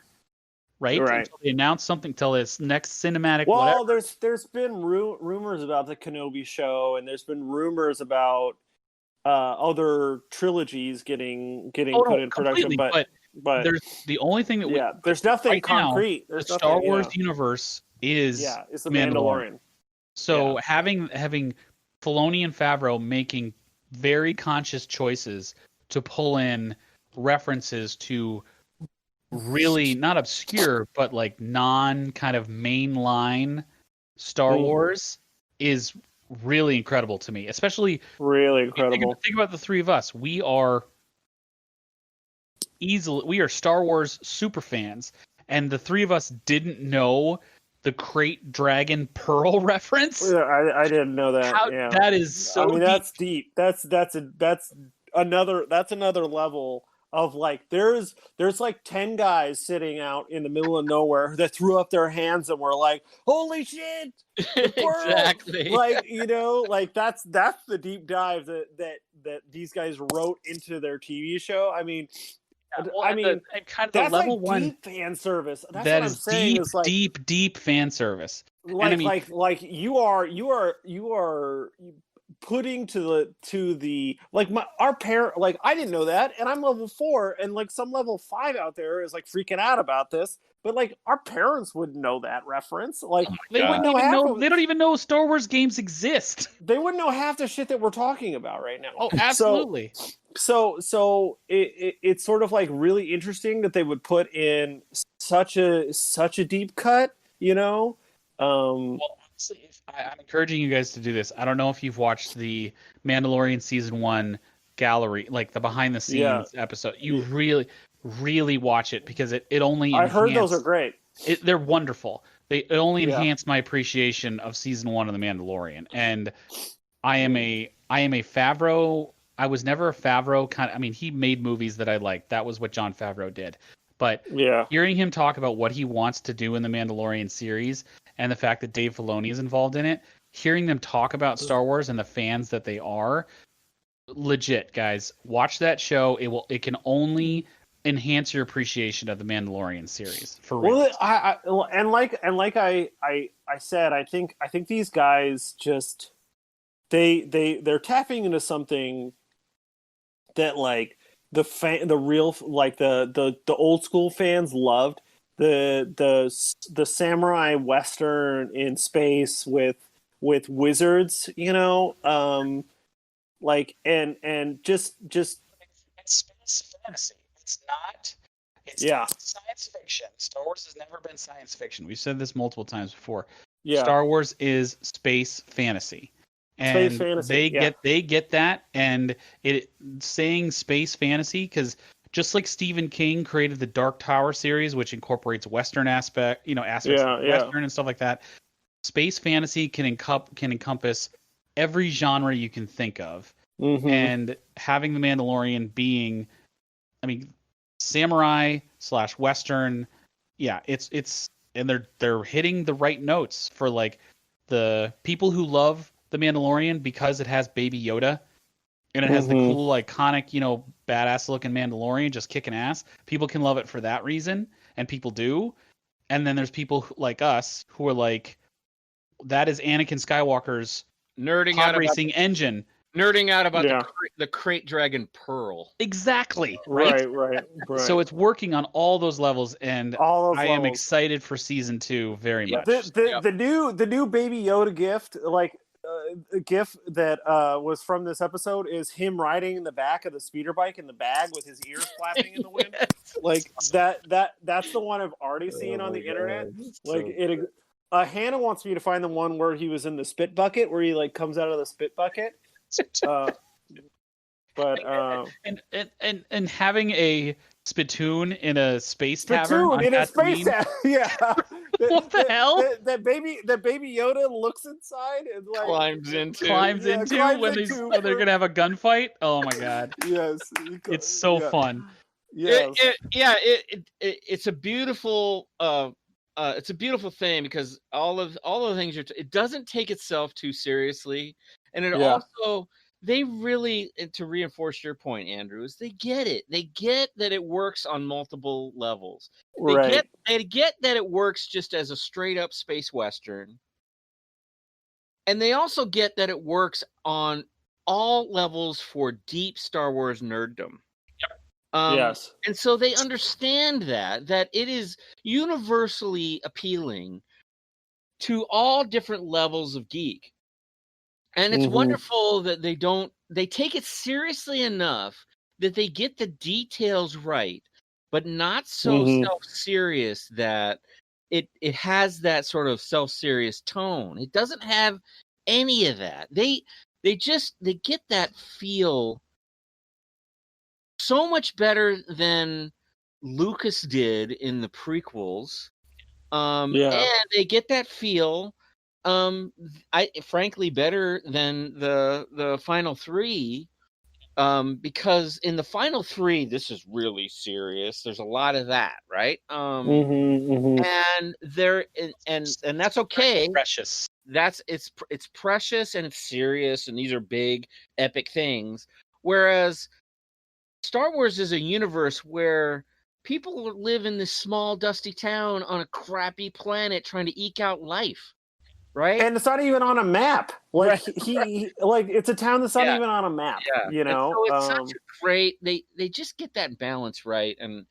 Right? Until they announce something, till this next cinematic. Well, there's been rumors about the Kenobi show, and there's been rumors about other trilogies getting put in production. but there's the only thing that there's nothing right concrete. Now, there's the nothing, Star Wars universe is it's the Mandalorian. So having Filoni and Favreau making very conscious choices to pull in references to really not obscure but like non kind of mainline Star Wars is really incredible to me. Especially really incredible. Think about the three of us. We are Star Wars super fans, and the three of us didn't know the Crate Dragon Pearl reference. I didn't know that. That is so. I mean, that's deep. That's another level of like there's like 10 guys sitting out in the middle of nowhere that threw up their hands and were like, "Holy shit!" Exactly. Like like that's the deep dive that these guys wrote into their TV show. I mean. Kind of the level like one deep fan service. That's that what is I'm saying. Deep fan service. Like you are putting to the like our parent. Like I didn't know that, and I'm level 4, and like some level 5 out there is like freaking out about this. But like our parents wouldn't know that reference. Like they don't even know Star Wars games exist. They wouldn't know half the shit that we're talking about right now. Oh, absolutely. So it's sort of like really interesting that they would put in such a deep cut, Well, honestly, I'm encouraging you guys to do this. I don't know if you've watched the Mandalorian season 1 gallery, like the behind the scenes episode. You really watch it because it only. I heard those are great. They're wonderful. It only enhanced my appreciation of season 1 of the Mandalorian, and I am a Favreau. I was never a Favreau kind of. I mean, he made movies that I liked. That was what Jon Favreau did. But hearing him talk about what he wants to do in the Mandalorian series and the fact that Dave Filoni is involved in it, hearing them talk about Star Wars and the fans that they are, legit, guys, watch that show. It can only enhance your appreciation of the Mandalorian series. For real. Well, I said, I think these guys just they're tapping into something that like the real like the old school fans loved, the samurai western in space with wizards, like and just it's space fantasy. It's not science fiction. Star Wars has never been science fiction. We've said this multiple times before. Star Wars is space fantasy. And space fantasy, they get that, and it saying space fantasy because just like Stephen King created the Dark Tower series, which incorporates Western aspects of Western and stuff like that. Space fantasy can encompass every genre you can think of, and having the Mandalorian being, I mean, samurai / Western, it's and they're hitting the right notes for like the people who love the Mandalorian because it has Baby Yoda and it has the cool, iconic, badass looking Mandalorian just kicking ass. People can love it for that reason, and people do. And then there's people like us who are like, that is Anakin Skywalker's nerding out racing engine. Nerding out about the Crate Dragon Pearl. Exactly. Right. So it's working on all those levels, and I am excited for season 2 very much. The new Baby Yoda gift, GIF that was from this episode is him riding in the back of the speeder bike in the bag with his ears flapping in the wind. Like that's the one I've already seen on the internet. Like Hannah wants me to find the one where he was in the spit bucket, where he like comes out of the spit bucket. And having a spittoon in a space tavern in a space tavern, what the hell? That baby Yoda looks inside and like climbs into when they're gonna have a gunfight. Oh my god! Yes, it's so fun. Yes. It's a beautiful thing because all of the things it doesn't take itself too seriously, and it also. They really, to reinforce your point, Andrew, is they get it. They get that it works on multiple levels. They get that it works just as a straight up space western. And they also get that it works on all levels for deep Star Wars nerddom. Yes. And so they understand that it is universally appealing to all different levels of geek. And it's wonderful that they take it seriously enough that they get the details right, but not so self-serious that it has that sort of self-serious tone. It doesn't have any of that. They get that feel so much better than Lucas did in the prequels. And they get that feel I frankly better than the final three, because in the final three this is really serious. There's a lot of that, right? And there and that's okay. Precious. It's precious and it's serious, and these are big epic things. Whereas Star Wars is a universe where people live in this small dusty town on a crappy planet trying to eke out life. Right, and it's not even on a map. Like he like it's a town that's not even on a map. Yeah, you know, and so it's such a great. They just get that balance right, and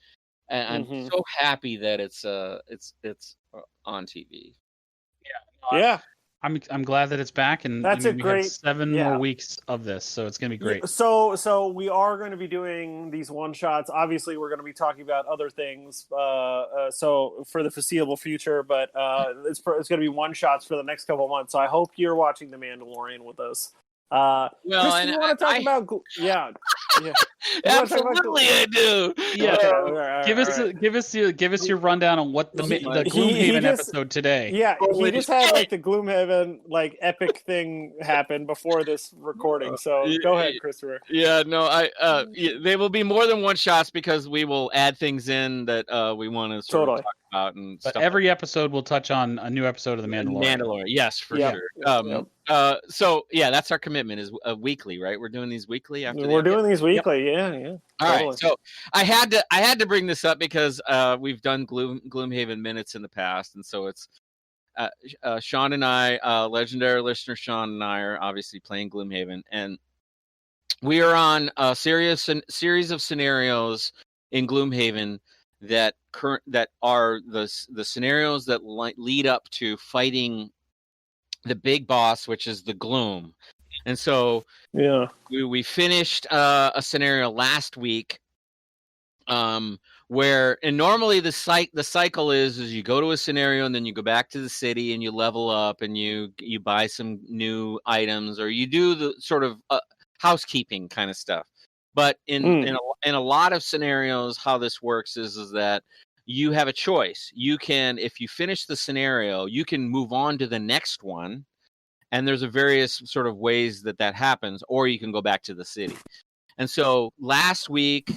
I'm so happy that it's on TV. Yeah, I'm glad that it's back, and that's we a great have 7 more weeks of this, so it's gonna be great. Yeah, so we are going to be doing these one shots. Obviously, we're going to be talking about other things. So for the foreseeable future, but it's going to be one shots for the next couple of months. So I hope you're watching The Mandalorian with us. Well, Chris, you want to talk about? Yeah. Absolutely, I do. Yeah, okay, give us your rundown on what the Gloomhaven episode today. Yeah, he just had like the Gloomhaven like epic thing happen before this recording. So go ahead, Christopher. Yeah, no, they will be more than one shots because we will add things in that we want to sort of talk about, and but every episode will touch on a new episode of the Mandalorian. Yes, for sure. So yeah, that's our commitment, is weekly, right? We're doing these weekly after. We're doing these weekly, yeah. All right, so I had to bring this up because we've done Gloomhaven minutes in the past, and so it's Sean and I, legendary listener Sean and I, are obviously playing Gloomhaven, and we are on a series of scenarios in Gloomhaven that are the scenarios that lead up to fighting the big boss, which is the Gloom. And so we finished a scenario last week, where, and normally the cycle is you go to a scenario and then you go back to the city and you level up and you buy some new items, or you do the sort of housekeeping kind of stuff. But in a lot of scenarios, how this works is that you have a choice. You can, if you finish the scenario, you can move on to the next one. And there's a various sort of ways that happens, or you can go back to the city. And so last week,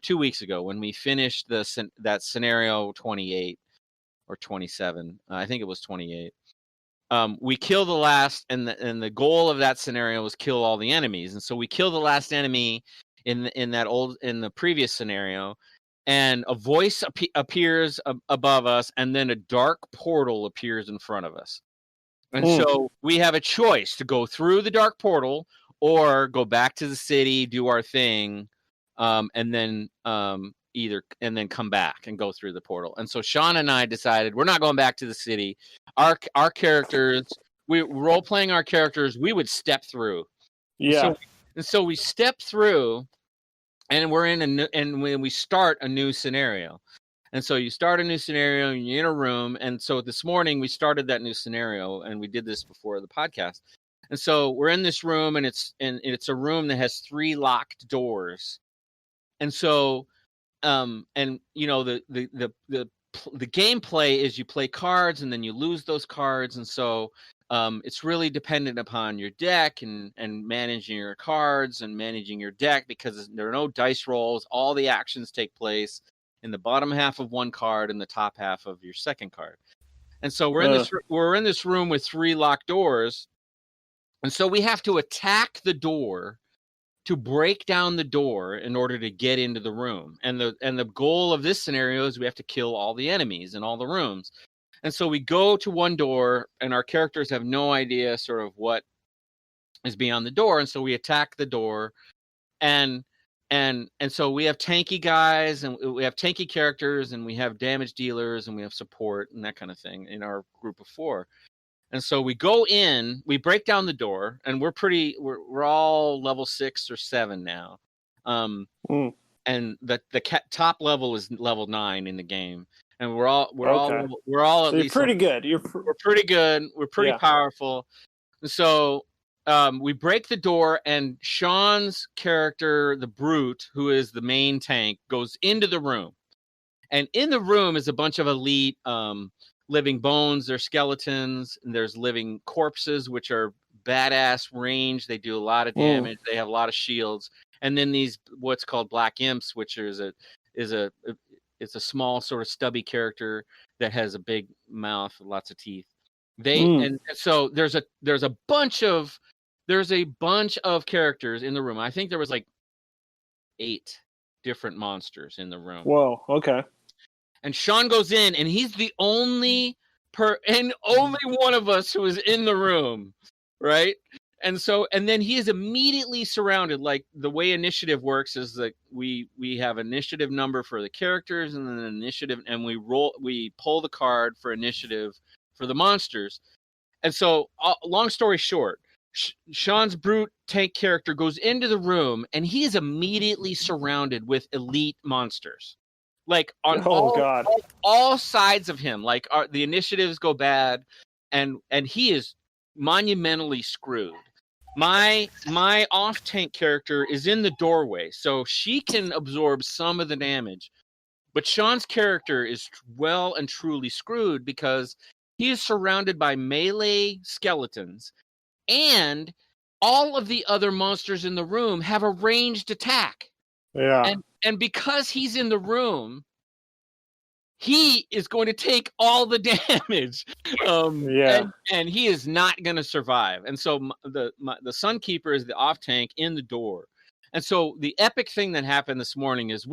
2 weeks ago, when we finished that scenario 28 or 27, I think it was 28, we kill the last, and the goal of that scenario was kill all the enemies. And so we kill the last enemy in the previous scenario, and a voice appears above us, and then a dark portal appears in front of us. And so we have a choice to go through the dark portal or go back to the city, do our thing, and then come back and go through the portal. And so Sean and I decided we're not going back to the city. Our characters, we role playing our characters, we would step through. Yeah. So we step through, and when we start a new scenario. And so you start a new scenario, and you're in a room. And so this morning we started that new scenario, and we did this before the podcast. And so we're in this room, and it's a room that has 3 locked doors. And so, and you know, the gameplay is you play cards, and then you lose those cards. And so it's really dependent upon your deck and managing your cards and managing your deck, because there are no dice rolls. All the actions take place in the bottom half of one card and the top half of your second card. And so we're in this room with 3 locked doors. And so we have to attack the door to break down the door in order to get into the room. And the goal of this scenario is we have to kill all the enemies in all the rooms. And so we go to one door, and our characters have no idea sort of what is beyond the door. And so we attack the door, and And so we have tanky guys, and we have tanky characters, and we have damage dealers, and we have support and that kind of thing in our group of 4. And so we go in, we break down the door, and we're all level 6 or 7 now. And the top level is level 9 in the game, and we're all at least pretty good. We're pretty good. We're pretty powerful. And so we break the door, and Sean's character, the Brute, who is the main tank, goes into the room. And in the room is a bunch of elite living bones. There's skeletons, and there's living corpses, which are badass range. They do a lot of damage. They have a lot of shields. And then these what's called black imps, which is a small sort of stubby character that has a big mouth, lots of teeth. And so there's a bunch of characters in the room. I think there was like 8 different monsters in the room. Whoa, okay. And Sean goes in, and he's the only one of us who is in the room, right? And then he is immediately surrounded. Like, the way initiative works is that we have initiative number for the characters, and then initiative, and we pull the card for initiative for the monsters. And so, long story short, Sean's Brute tank character goes into the room, and he is immediately surrounded with elite monsters. Like, on all sides of him. Like, the initiatives go bad, and he is monumentally screwed. My off tank character is in the doorway, so she can absorb some of the damage. But Sean's character is well and truly screwed because he is surrounded by melee skeletons, and all of the other monsters in the room have a ranged attack. Yeah. And because he's in the room, he is going to take all the damage. And he is not going to survive. And so the Sunkeeper is the off tank in the door. And so the epic thing that happened this morning is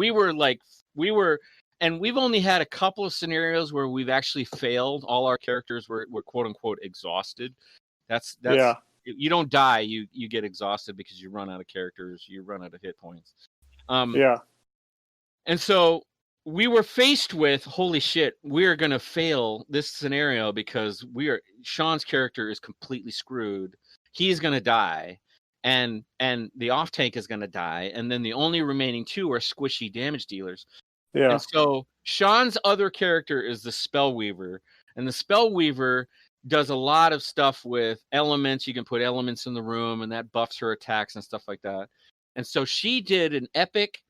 and we've only had a couple of scenarios where we've actually failed. All our characters were quote unquote exhausted. That's you don't die, you get exhausted because you run out of characters, you run out of hit points. And so we were faced with, holy shit, we're gonna fail this scenario because Sean's character is completely screwed. He's gonna die, and the off tank is gonna die, and then the only remaining 2 are squishy damage dealers. Yeah. And so Sean's other character is the Spellweaver, and the Spellweaver does a lot of stuff with elements. You can put elements in the room, and that buffs her attacks and stuff like that. And so she did an epic.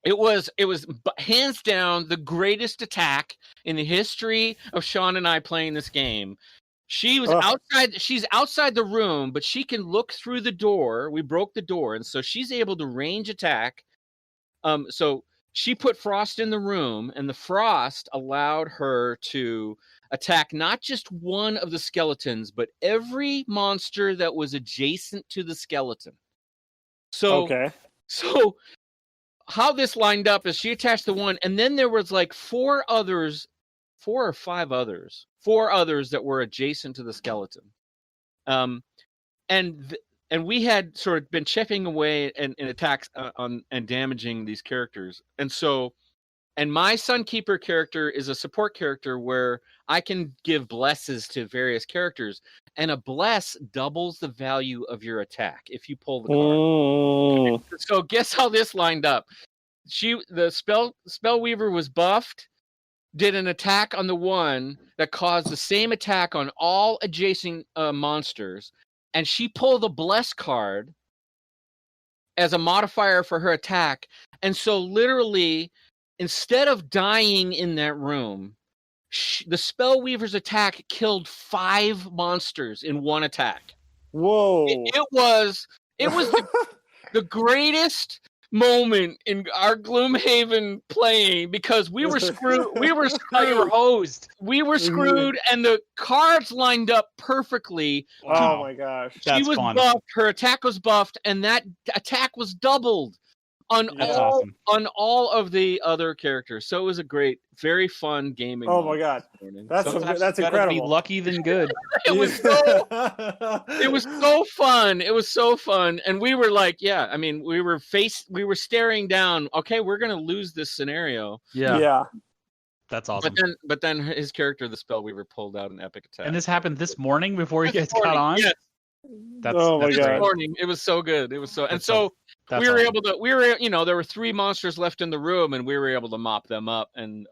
It was hands down the greatest attack in the history of Sean and I playing this game. She was outside. She's outside the room, but she can look through the door. We broke the door, and so she's able to range attack. So she put Frost in the room, and the Frost allowed her to attack not just one of the skeletons, but every monster that was adjacent to the skeleton. So how this lined up is she attached the one, and then there was like 4 or 5 others that were adjacent to the skeleton. And we had sort of been chipping away in attacks and damaging these characters. And my Sunkeeper character is a support character where I can give blesses to various characters, and a bless doubles the value of your attack if you pull the card. So guess how this lined up? The Spellweaver was buffed, did an attack on the one that caused the same attack on all adjacent monsters, and she pulled a bless card as a modifier for her attack. And so literally, instead of dying in that room, the Spellweaver's attack killed 5 monsters in one attack. Whoa! It was the greatest moment in our Gloomhaven playing because we were screwed. We were hosed. We were screwed, and the cards lined up perfectly. Oh my gosh! She was buffed. Her attack was buffed, and that attack was doubled. awesome. On all of the other characters. So it was a great, very fun gaming. Oh my god, that's incredible. Be lucky than good. It was so fun. It was so fun, and we were like, yeah. I mean, we were staring down. Okay, we're gonna lose this scenario. Yeah. That's awesome. But then his character, the Spellweaver, pulled out an epic attack. And this happened this morning before you guys got on. Yes. That's my god! Morning. It was so good. It was so, and so we were able to. We were, there were 3 monsters left in the room, and we were able to mop them up. And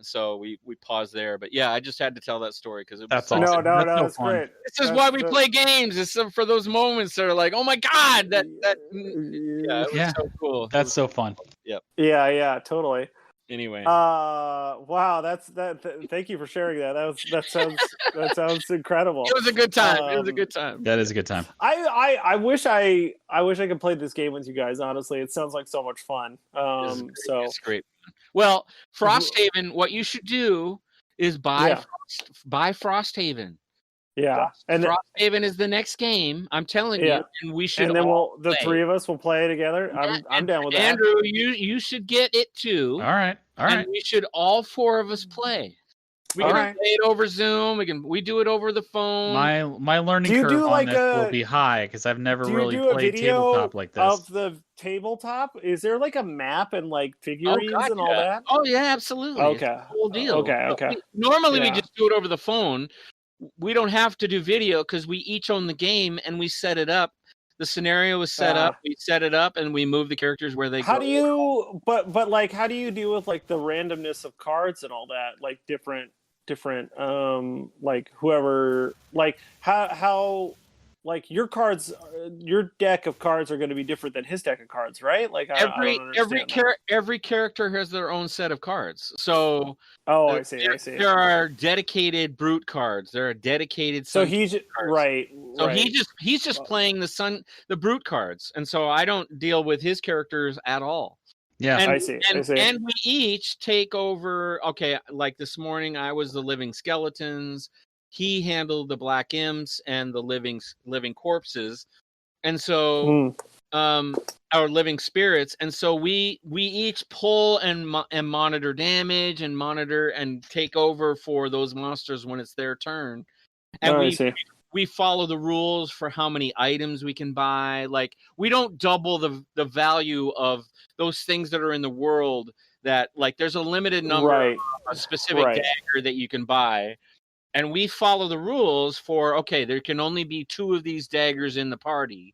so we paused there. But yeah, I just had to tell that story because it was. That's awesome. No, that's great. This is why we play games. It's for those moments that are like, oh my god, that it was so cool. That's so fun. Yep. Yeah, totally. Anyway. Wow, thank you for sharing that. That sounds incredible. It was a good time. It was a good time. That is a good time. I wish I could play this game with you guys. Honestly, it sounds like so much fun. It's great. Well, Frosthaven, what you should do is buy Frosthaven. Yeah, and Frosthaven is the next game. I'm telling you, and we should. And then the 3 of us will play together. I'm down with that. Andrew, you should get it too. All right. And we should all 4 of us play. We can play it over Zoom. We do it over the phone. My learning curve on this will be high because I've never really played tabletop like this. Of the tabletop, is there like a map and like figurines and all that? Oh yeah, absolutely. Okay, it's the whole deal. Okay. Normally we just do it over the phone. We don't have to do video because we each own the game and we set it up. The scenario is set up. We set it up and we move the characters where they go. How do you? But like, how do you deal with like the randomness of cards and all that? Like different. Like whoever. Like how. Like your cards, your deck of cards are going to be different than his deck of cards, right? Like every character has their own set of cards. So I see. There are dedicated brute cards. There are dedicated. So he's right. So he's just playing the brute cards, and so I don't deal with his characters at all. Yeah, and, I see. And we each take over. Okay, like this morning, I was the living skeletons. He handled the black imps and the living corpses, and so our living spirits. And so we each pull and monitor damage and monitor and take over for those monsters when it's their turn. And we follow the rules for how many items we can buy. Like we don't double the value of those things that are in the world. That like there's a limited number of a specific dagger that you can buy. And we follow the rules for, okay, there can only be 2 of these daggers in the party.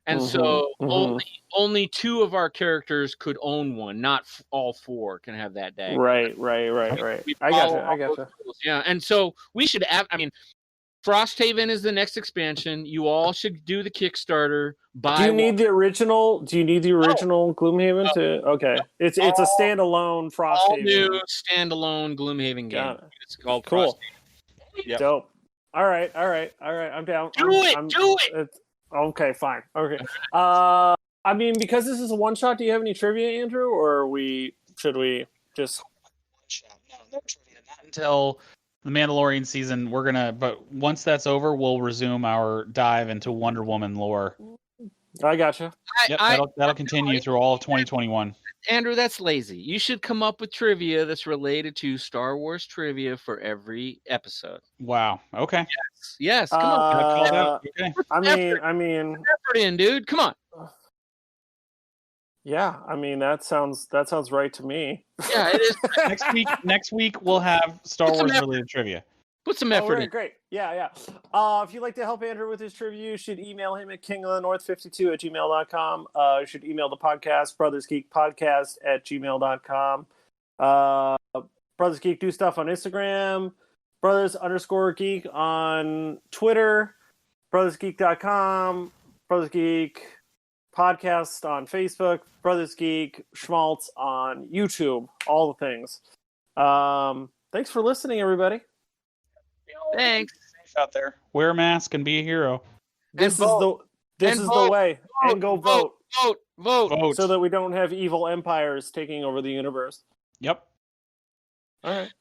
And so only 2 of our characters could own one, not all 4 can have that dagger. Right. I gotcha. Yeah, and so we should have, Frosthaven is the next expansion. You all should do the Kickstarter. Do you need the original Gloomhaven to? Okay, it's a standalone Frosthaven. All new standalone Gloomhaven game. It's called Cool. Frosthaven. Yep. Dope. All right. I'm down. Do it. Okay, fine. Okay. Because this is a one shot. Do you have any trivia, Andrew, or should we just? No trivia. Not until the Mandalorian season. But once that's over, we'll resume our dive into Wonder Woman lore. I gotcha. That'll continue through all of 2021. Andrew, that's lazy. You should come up with trivia that's related to Star Wars trivia for every episode. Wow. Okay. Yes. Come on. Okay. I mean, effort in, dude. Come on. Yeah. That sounds right to me. Yeah, it is. Next week we'll have Star Wars related trivia. Put some effort in. Great. Yeah. If you'd like to help Andrew with his trivia, you should email him at kingofthenorth52@gmail.com. You should email the podcast, BrothersGeekPodcast@gmail.com. Brothers Geek do stuff on Instagram, Brothers_Geek on Twitter, BrothersGeek.com, Brothers Geek Podcast on Facebook, Brothers Geek Schmaltz on YouTube, all the things. Thanks for listening, everybody. Thanks. Safe out there. Wear a mask and be a hero. This is the way. And go vote. Vote. So that we don't have evil empires taking over the universe. Yep. All right.